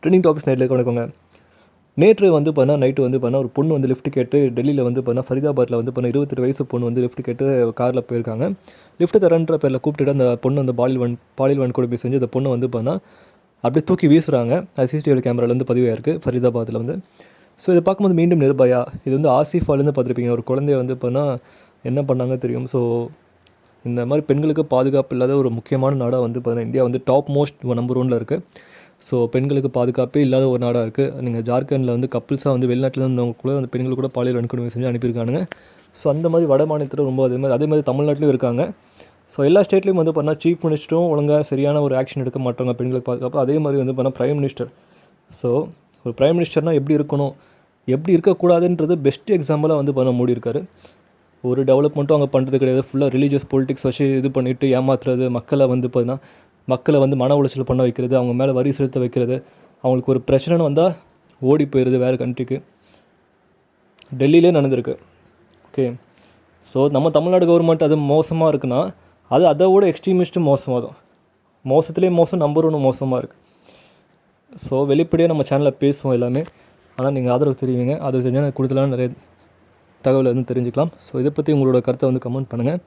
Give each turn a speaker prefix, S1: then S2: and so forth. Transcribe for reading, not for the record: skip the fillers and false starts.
S1: Trending topics நைட்டில் கவனிக்கோங்க. நேற்று வந்து பார்த்தீங்கன்னா நைட்டு வந்து பார்த்தீங்கன்னா ஒரு பொண்ணு வந்து லிஃப்ட் கேட்டு டெல்லியில் வந்து பார்த்தீங்கன்னா ஃபரிதாபாத்தில் வந்து பார்த்தீங்கன்னா 22 வயசு பொண்ணு வந்து லிஃப்ட் கேட்டு காரில் போயிருக்காங்க. லிஃப்ட் தரன்ற பேரில் கூப்பிட்டுட்டு அந்த பொண்ணு வந்து பாலியல் வன்கொடுமை செஞ்சு அந்த பொண்ணு வந்து பார்த்தீங்கன்னா அப்படியே தூக்கி வீசுகிறாங்க. அது சிசிடிவி கேமராலேருந்து பதிவாயிருக்கு ஃபரிதாபாத்தில் வந்து. ஸோ இதை பார்க்கும்போது மீண்டும் நிர்பயா இது வந்து ஆசிஃபாலேருந்து பார்த்துருப்பீங்க. ஒரு குழந்தைய வந்து பார்த்தீங்கன்னா என்ன பண்ணாங்க தெரியும். ஸோ இந்த மாதிரி பெண்களுக்கு பாதுகாப்பு இல்லாத ஒரு முக்கியமான நாடாக வந்து பார்த்தீங்கன்னா இந்தியா வந்து டாப் மோஸ்ட் நம்பர் 1ல் இருக்குது. ஸோ பெண்களுக்கு பாதுகாப்பே இல்லாத ஒரு நாடாக இருக்குது. நீங்கள் ஜார்க்கண்டில் வந்து கப்புள்ஸாக வந்து வெளிநாட்டில் இருந்தவங்க கூட அந்த பெண்கள் கூட பாலியல் வன்கொடுமை செஞ்சு அனுப்பியிருக்கானுங்க. ஸோ அந்த மாதிரி வட மாநிலத்தில் ரொம்ப அதே மாதிரி தமிழ்நாட்டிலும் இருக்காங்க. ஸோ எல்லா ஸ்டேட்லேயும் வந்து பார்த்தீங்கன்னா சீஃப் மினிஸ்டரும் ஒழுங்காக சரியான ஒரு ஆக்ஷன் எடுக்க மாட்டாங்க பெண்களுக்கு பாதுகாப்பு. அதே மாதிரி வந்து பார்த்தீங்கன்னா பிரைம் மினிஸ்டர். ஸோ ஒரு பிரைம் மினிஸ்டர்னால் எப்படி இருக்கணும், எப்படி இருக்கக்கூடாதுன்றது பெஸ்ட் எக்ஸாம்பிளாக வந்து பண்ண மோடி இருக்கார். ஒரு டெவலப்மெண்ட்டும் அங்கே பண்ணுறது கிடையாது. ஃபுல்லாக ரிலீஜியஸ் பொலிட்டிக்ஸ் வச்சு இது பண்ணிவிட்டு ஏமாத்துறது, மக்களை வந்து பார்த்தீங்கன்னா மக்களை வந்து மன உளைச்சல் பண்ண வைக்கிறது, அவங்க மேலே வரி செலுத்த வைக்கிறது, அவங்களுக்கு ஒரு பிரச்சனைன்னு வந்தால் ஓடி போயிடுது வேறு கண்ட்ரிக்கு. டெல்லியிலே நடந்திருக்கு. ஓகே, ஸோ நம்ம தமிழ்நாடு கவர்மெண்ட் அது மோசமாக இருக்குன்னா அது அதை விட எக்ஸ்ட்ரீமிஸ்ட்டு மோசமாக தான். மோசத்துலேயே மோசம் நம்பர் 1 மோசமாக இருக்குது. ஸோ வெளிப்படையாக நம்ம சேனலில் பேசுவோம் எல்லாமே. ஆனால் நீங்கள் ஆதரவு தெரிவிங்க. ஆதரவு செஞ்சால் கூடுதலான நிறைய தகவல் வந்து தெரிஞ்சுக்கலாம். ஸோ இதை பற்றி உங்களோட கருத்தை வந்து கமெண்ட் பண்ணுங்கள்.